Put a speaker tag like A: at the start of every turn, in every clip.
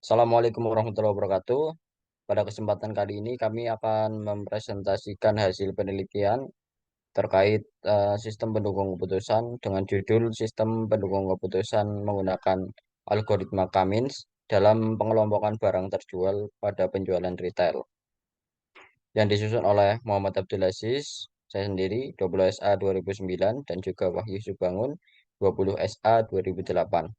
A: Assalamualaikum warahmatullahi wabarakatuh. Pada kesempatan kali ini kami akan mempresentasikan hasil penelitian terkait sistem pendukung keputusan dengan judul Sistem Pendukung Keputusan Menggunakan Algoritma Cummins dalam Pengelompokan Barang Terjual pada Penjualan Retail yang disusun oleh Muhammad Abdul Aziz, saya sendiri 20 SA 2009 dan juga Wahyu Subangun 20 SA 2008.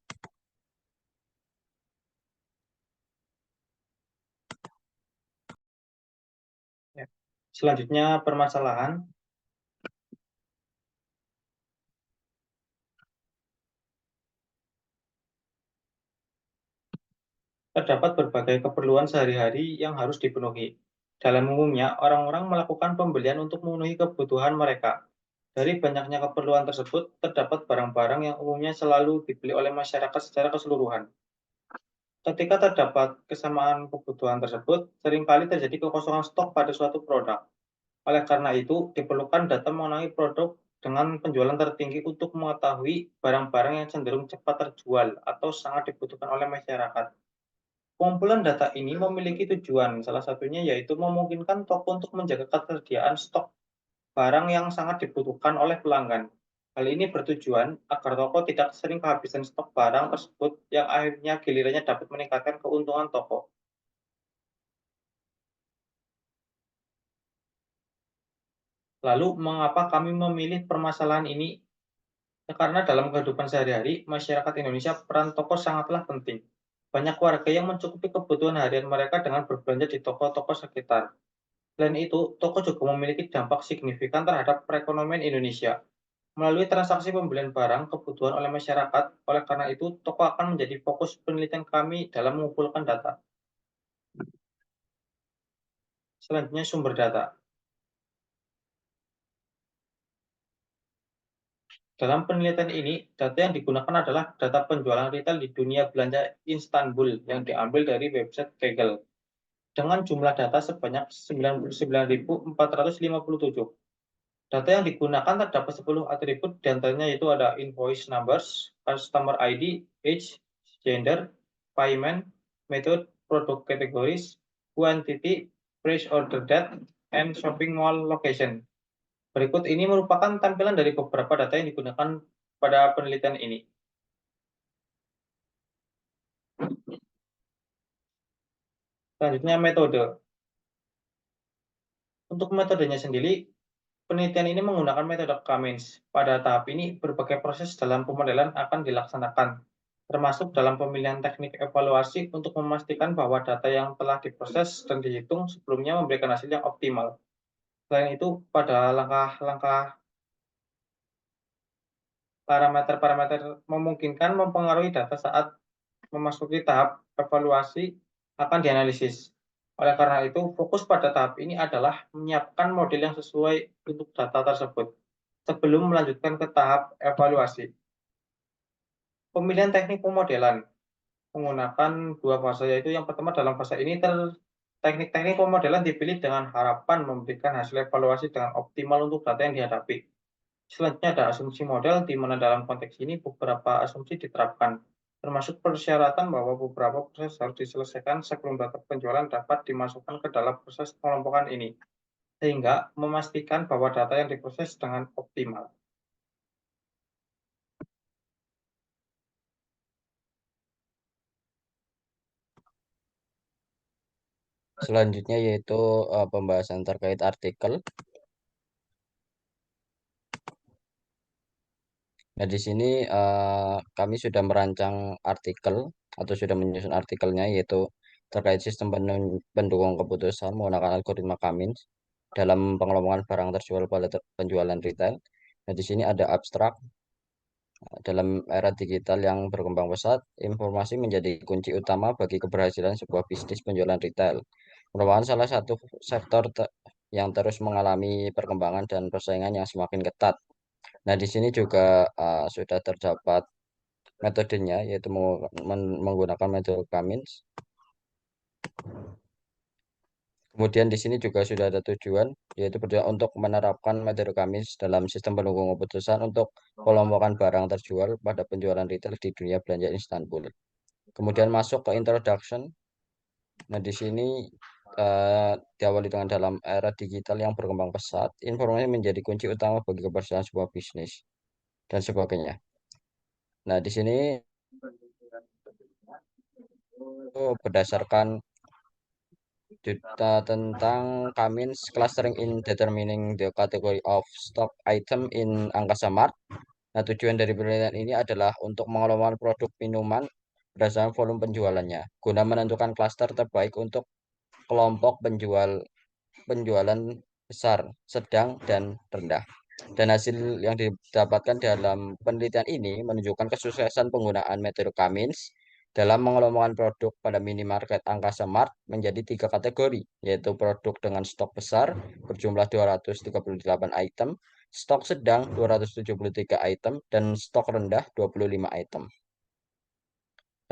B: Ya. Selanjutnya permasalahan. Terdapat berbagai keperluan sehari-hari yang harus dipenuhi. Dalam umumnya, orang-orang melakukan pembelian untuk memenuhi kebutuhan mereka. Dari banyaknya keperluan tersebut, terdapat barang-barang yang umumnya selalu dibeli oleh masyarakat secara keseluruhan. Ketika terdapat kesamaan kebutuhan tersebut, seringkali terjadi kekosongan stok pada suatu produk. Oleh karena itu, diperlukan data mengenai produk dengan penjualan tertinggi untuk mengetahui barang-barang yang cenderung cepat terjual atau sangat dibutuhkan oleh masyarakat. Pengumpulan data ini memiliki tujuan, salah satunya yaitu memungkinkan toko untuk menjaga ketersediaan stok barang yang sangat dibutuhkan oleh pelanggan. Hal ini bertujuan agar toko tidak sering kehabisan stok barang tersebut yang akhirnya gilirannya dapat meningkatkan keuntungan toko. Lalu, mengapa kami memilih permasalahan ini? Ya, karena dalam kehidupan sehari-hari, masyarakat Indonesia peran toko sangatlah penting. Banyak warga yang mencukupi kebutuhan harian mereka dengan berbelanja di toko-toko sekitar. Selain itu, toko juga memiliki dampak signifikan terhadap perekonomian Indonesia. Melalui transaksi pembelian barang kebutuhan oleh masyarakat, oleh karena itu, toko akan menjadi fokus penelitian kami dalam mengumpulkan data. Selanjutnya, sumber data. Dalam penelitian ini, data yang digunakan adalah data penjualan retail di dunia belanja Istanbul yang diambil dari website Kaggle dengan jumlah data sebanyak 99.457. Data yang digunakan terdapat 10 atribut, di antaranya yaitu ada invoice numbers, customer ID, age, gender, payment, method, product categories, quantity, price order date, and shopping mall location. Berikut ini merupakan tampilan dari beberapa data yang digunakan pada penelitian ini. Selanjutnya, metode. Untuk metodenya sendiri, penelitian ini menggunakan metode Cummins. Pada tahap ini, berbagai proses dalam pemodelan akan dilaksanakan, termasuk dalam pemilihan teknik evaluasi untuk memastikan bahwa data yang telah diproses dan dihitung sebelumnya memberikan hasil yang optimal. Selain itu, pada langkah-langkah parameter-parameter memungkinkan mempengaruhi data saat memasuki tahap evaluasi akan dianalisis. Oleh karena itu, fokus pada tahap ini adalah menyiapkan model yang sesuai untuk data tersebut sebelum melanjutkan ke tahap evaluasi. Pemilihan teknik pemodelan menggunakan dua fase, yaitu yang pertama dalam fase ini teknik-teknik pemodelan dipilih dengan harapan memberikan hasil evaluasi dengan optimal untuk data yang dihadapi. Selanjutnya ada asumsi model, di mana dalam konteks ini beberapa asumsi diterapkan, termasuk persyaratan bahwa beberapa proses harus diselesaikan sebelum data penjualan dapat dimasukkan ke dalam proses pengelompokan ini, sehingga memastikan bahwa data yang diproses dengan optimal.
A: Selanjutnya yaitu pembahasan terkait artikel. Nah, di sini kami sudah merancang artikel atau sudah menyusun artikelnya yaitu terkait sistem pendukung keputusan menggunakan algoritma Cummins dalam pengelompokan barang terjual pada penjualan retail. Nah, di sini ada abstrak. Dalam era digital yang berkembang pesat, informasi menjadi kunci utama bagi keberhasilan sebuah bisnis penjualan retail. Merupakan salah satu sektor yang terus mengalami perkembangan dan persaingan yang semakin ketat. Nah, di sini juga sudah terdapat metodenya, yaitu menggunakan metode Cummins. Kemudian di sini juga sudah ada tujuan, yaitu bertujuan untuk menerapkan metode Cummins dalam sistem pendukung keputusan untuk kelompokan barang terjual pada penjualan retail di dunia belanja Istanbul. Kemudian masuk ke introduction. Nah, di sini diawali dengan dalam era digital yang berkembang pesat, informasi menjadi kunci utama bagi keberhasilan sebuah bisnis dan sebagainya. Nah, di sini berdasarkan tentang Cummins clustering in determining the category of stock item in Angkasa Mart. Nah, tujuan dari penelitian ini adalah untuk mengelola produk minuman berdasarkan volume penjualannya, guna menentukan klaster terbaik untuk kelompok penjualan besar, sedang, dan rendah. Dan hasil yang didapatkan dalam penelitian ini menunjukkan kesuksesan penggunaan metode Cummins dalam mengelompokkan produk pada minimarket Angkasa Mart menjadi tiga kategori, yaitu produk dengan stok besar berjumlah 238 item, stok sedang 273 item, dan stok rendah 25 item.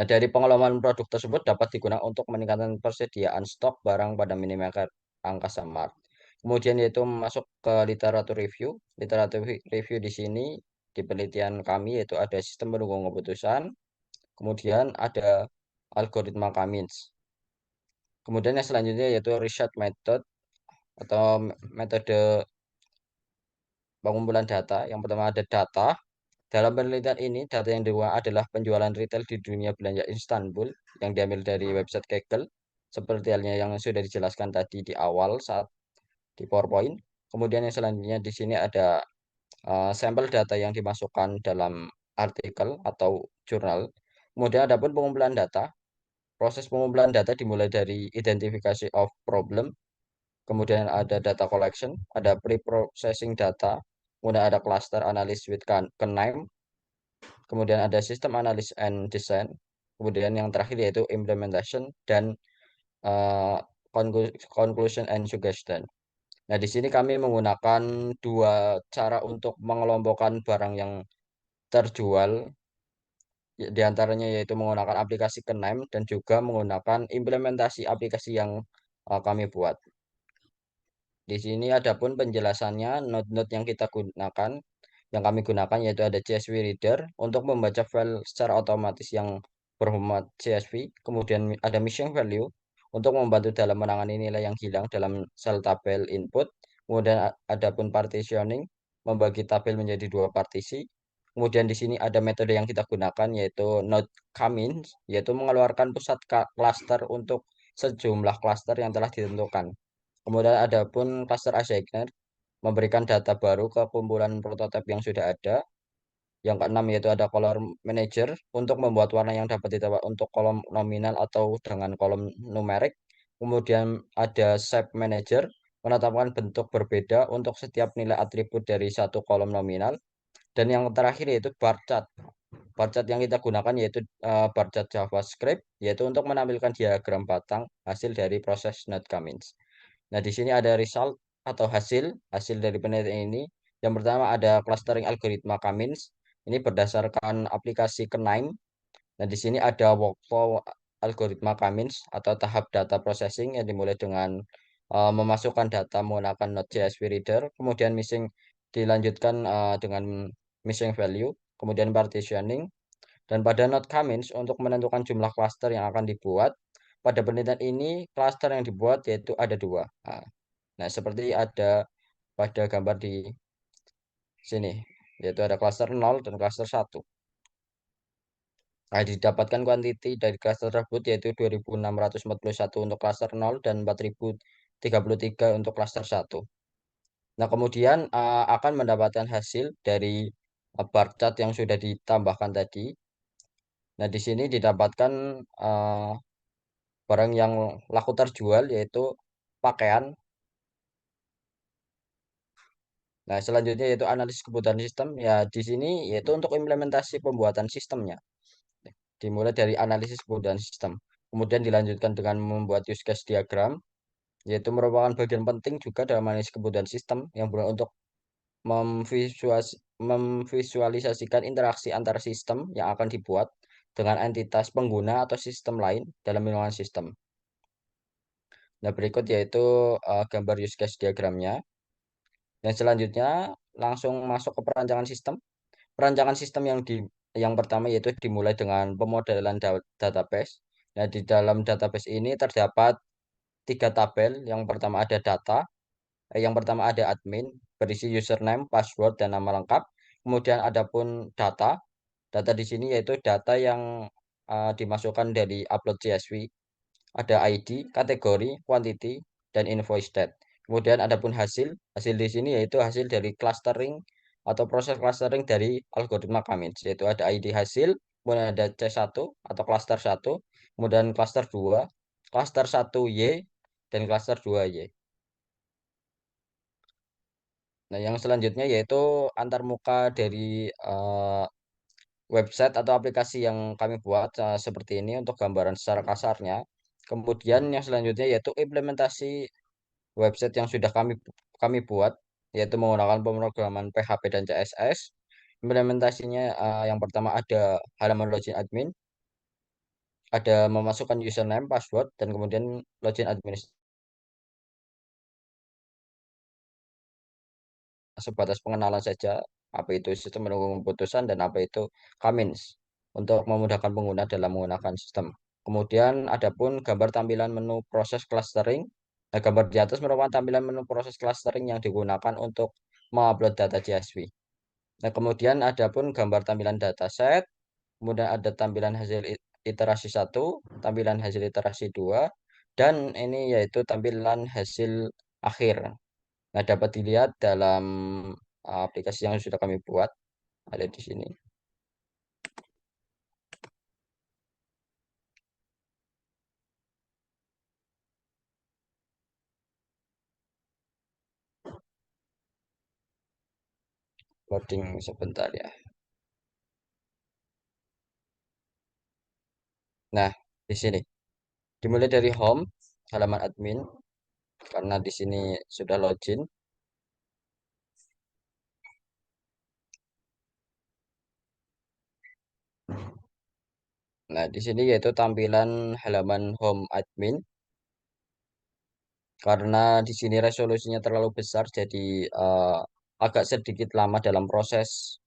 A: Nah, dari pengelolaan produk tersebut dapat digunakan untuk meningkatkan persediaan stok barang pada minimarket Angkasa Mart. Kemudian yaitu masuk ke literatur review. Literatur review di sini di penelitian kami yaitu ada sistem pendukung keputusan, kemudian ada algoritma Cummins. Kemudian yang selanjutnya yaitu research method atau metode pengumpulan data. Yang pertama ada data. Dalam penelitian ini, data yang dibuat adalah penjualan retail di dunia belanja Istanbul yang diambil dari website Kaggle, seperti halnya yang sudah dijelaskan tadi di awal saat di PowerPoint. Kemudian yang selanjutnya di sini ada sampel data yang dimasukkan dalam artikel atau jurnal. Kemudian ada pun pengumpulan data. Proses pengumpulan data dimulai dari identifikasi of problem, kemudian ada data collection, ada pre-processing data, kemudian ada cluster analysis with KNIME, kemudian ada sistem analysis and design, kemudian yang terakhir yaitu implementation dan uh, conclusion and suggestion. Nah, di sini kami menggunakan dua cara untuk mengelompokkan barang yang terjual, di antaranya yaitu menggunakan aplikasi KNIME dan juga menggunakan implementasi aplikasi yang kami buat. Di sini ada pun penjelasannya, node-node yang kita gunakan, yang kami gunakan yaitu ada CSV Reader untuk membaca file secara otomatis yang berformat CSV. Kemudian ada Mission Value untuk membantu dalam menangani nilai yang hilang dalam sel tabel input. Kemudian ada pun partitioning, membagi tabel menjadi dua partisi. Kemudian di sini ada metode yang kita gunakan yaitu node Cummins, yaitu mengeluarkan pusat cluster untuk sejumlah cluster yang telah ditentukan. Kemudian ada pun cluster assigner, memberikan data baru ke kumpulan prototipe yang sudah ada. Yang keenam yaitu ada color manager untuk membuat warna yang dapat ditebak untuk kolom nominal atau dengan kolom numerik. Kemudian ada shape manager, menetapkan bentuk berbeda untuk setiap nilai atribut dari satu kolom nominal. Dan yang terakhir yaitu bar chart. Bar chart yang kita gunakan yaitu bar chart JavaScript, yaitu untuk menampilkan diagram batang hasil dari proses node Cummins. Nah, di sini ada result atau hasil dari penelitian ini. Yang pertama ada clustering algoritma Cummins. Ini berdasarkan aplikasi KNIME. Nah, di sini ada workflow algoritma Cummins atau tahap data processing yang dimulai dengan memasukkan data menggunakan Node.js Reader, kemudian dilanjutkan dengan missing value, kemudian partitioning, dan pada Node Cummins untuk menentukan jumlah cluster yang akan dibuat. Pada penelitian ini, cluster yang dibuat yaitu ada dua. Nah, seperti ada pada gambar di sini, yaitu ada cluster 0 dan cluster 1. Nah, didapatkan kuantiti dari cluster tersebut yaitu 2641 untuk cluster 0 dan 4033 untuk cluster 1. Nah, kemudian akan mendapatkan hasil dari bar chart yang sudah ditambahkan tadi. Nah, di sini didapatkan barang yang laku terjual yaitu pakaian. Nah, selanjutnya yaitu analisis kebutuhan sistem. Ya, di sini yaitu untuk implementasi pembuatan sistemnya. Dimulai dari analisis kebutuhan sistem. Kemudian dilanjutkan dengan membuat use case diagram, yaitu merupakan bagian penting juga dalam analisis kebutuhan sistem yang berguna untuk memvisualisasikan interaksi antar sistem yang akan dibuat dengan entitas pengguna atau sistem lain dalam lingkungan sistem. Nah, berikut yaitu gambar use case diagramnya. Dan selanjutnya langsung masuk ke perancangan sistem. Perancangan sistem yang Yang pertama yaitu dimulai dengan pemodelan database. Nah, di dalam database ini terdapat tiga tabel. Yang pertama ada data, yang pertama ada admin, berisi username, password, dan nama lengkap. Kemudian ada pun data. Data di sini yaitu data yang dimasukkan dari upload CSV. Ada ID, kategori, quantity, dan invoice date. Kemudian ada pun hasil. Hasil di sini yaitu hasil dari clustering atau proses clustering dari algoritma Cummins, yaitu ada ID hasil, kemudian ada C1 atau cluster 1, kemudian cluster 2, cluster 1Y, dan cluster 2Y. Nah, yang selanjutnya yaitu antarmuka dari eh, website atau aplikasi yang kami buat seperti ini untuk gambaran secara kasarnya. Kemudian yang selanjutnya yaitu implementasi website yang sudah kami buat, yaitu menggunakan pemrograman PHP dan CSS. Implementasinya yang pertama ada halaman login admin, ada memasukkan username, password, dan kemudian login admin sebatas pengenalan saja apa itu sistem penunggu keputusan dan apa itu Cummins untuk memudahkan pengguna dalam menggunakan sistem. Kemudian ada pun gambar tampilan menu proses clustering. Nah, gambar di atas merupakan tampilan menu proses clustering yang digunakan untuk mengupload data CSV. Nah, kemudian ada pun gambar tampilan dataset, kemudian ada tampilan hasil iterasi satu, tampilan hasil iterasi 2, dan ini yaitu tampilan hasil akhir. Nah, dapat dilihat dalam aplikasi yang sudah kami buat ada di sini. Loading sebentar ya. Nah, di sini dimulai dari home, halaman admin, karena di sini sudah login. Nah, di sini yaitu tampilan halaman home admin. Karena di sini resolusinya terlalu besar, jadi agak sedikit lama dalam proses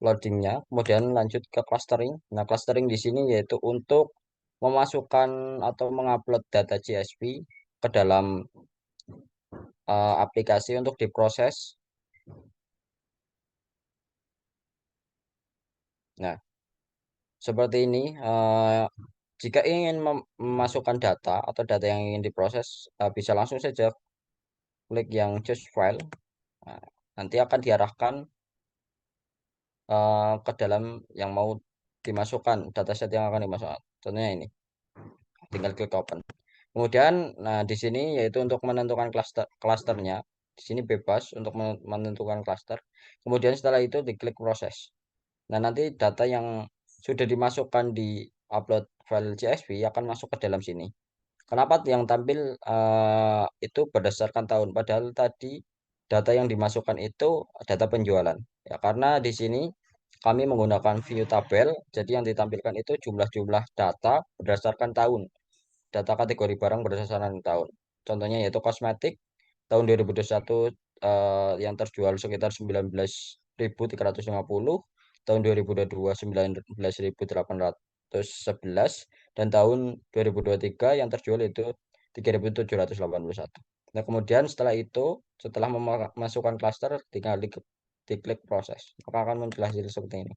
A: loadingnya. Kemudian lanjut ke clustering. Nah, clustering di sini yaitu untuk memasukkan atau mengupload data CSV ke dalam aplikasi untuk diproses. Nah, seperti ini. Jika ingin memasukkan data atau data yang ingin diproses, bisa langsung saja klik yang choose file. Nah, nanti akan diarahkan ke dalam yang mau dimasukkan, dataset yang akan dimasukkan. Contohnya ini, tinggal klik open. Kemudian, nah di sini yaitu untuk menentukan klasternya. Di sini bebas untuk menentukan klaster. Kemudian setelah itu diklik proses. Nah, nanti data yang sudah dimasukkan di upload file CSV akan masuk ke dalam sini. Kenapa yang tampil itu berdasarkan tahun, padahal tadi data yang dimasukkan itu data penjualan. Ya, karena di sini kami menggunakan view tabel, jadi yang ditampilkan itu jumlah-jumlah data berdasarkan tahun, data kategori barang berdasarkan tahun. Contohnya yaitu kosmetik tahun 2021 yang terjual sekitar 19.350, tahun 2022 19.811, dan tahun 2023 yang terjual itu 3.781. Nah, kemudian setelah itu, setelah memasukkan klaster, tinggal diklik proses. Maka akan muncul hasil seperti ini.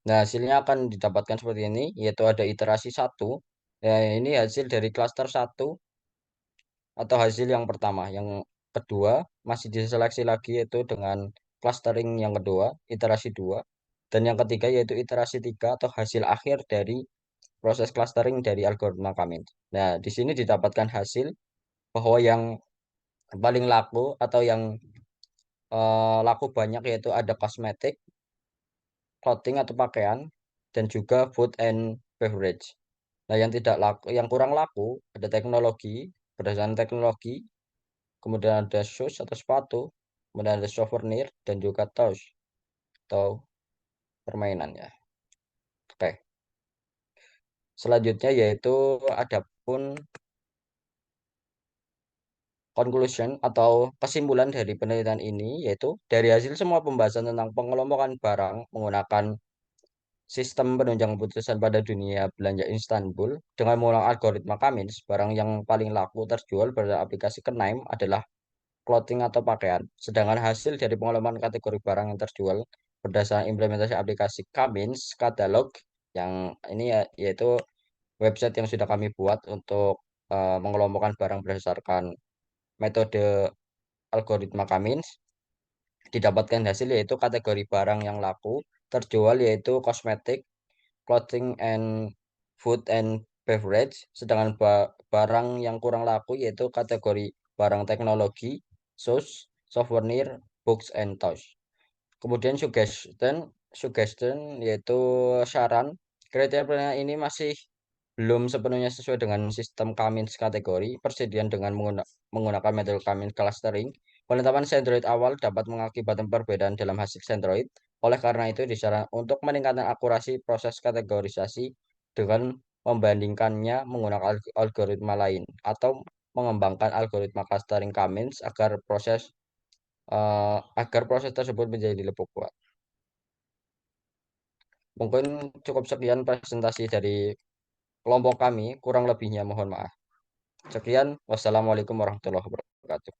A: Nah, hasilnya akan didapatkan seperti ini, yaitu ada iterasi satu. Ya, ini hasil dari klaster satu atau hasil yang pertama. Yang kedua masih diseleksi lagi yaitu dengan clustering yang kedua, iterasi 2. Dan yang ketiga yaitu iterasi 3 atau hasil akhir dari proses clustering dari algoritma kami. Nah, di sini didapatkan hasil bahwa yang paling laku atau yang laku banyak yaitu ada kosmetik, clothing atau pakaian, dan juga food and beverage. Nah, yang tidak laku, yang kurang laku ada teknologi, berdasarkan teknologi, kemudian ada shoes atau sepatu, kemudian ada souvenir dan juga toys atau permainan ya. Oke. Selanjutnya yaitu ada pun conclusion atau kesimpulan dari penelitian ini, yaitu dari hasil semua pembahasan tentang pengelompokan barang menggunakan sistem penunjang keputusan pada dunia belanja Istanbul dengan menggunakan algoritma Cummins, barang yang paling laku terjual pada aplikasi Kenaim adalah clothing atau pakaian. Sedangkan hasil dari pengelompokan kategori barang yang terjual berdasarkan implementasi aplikasi Cummins Catalog yang ini ya, yaitu website yang sudah kami buat untuk mengelompokkan barang berdasarkan metode algoritma Cummins, didapatkan hasil yaitu kategori barang yang laku terjual yaitu kosmetik, clothing and food and beverage, sedangkan barang yang kurang laku yaitu kategori barang teknologi, shoes, souvenir, books and toys. Kemudian suggestion yaitu saran. Kriteria penilaian ini masih belum sepenuhnya sesuai dengan sistem Cummins kategori. Persediaan dengan menggunakan metode Cummins clustering. Penetapan sentroid awal dapat mengakibatkan perbedaan dalam hasil sentroid. Oleh karena itu, disarankan untuk meningkatkan akurasi proses kategorisasi dengan membandingkannya menggunakan algoritma lain atau mengembangkan algoritma clustering Cummins agar proses tersebut menjadi lebih kuat. Mungkin cukup sekian presentasi dari kelompok kami, kurang lebihnya mohon maaf. Sekian, wassalamualaikum warahmatullahi wabarakatuh.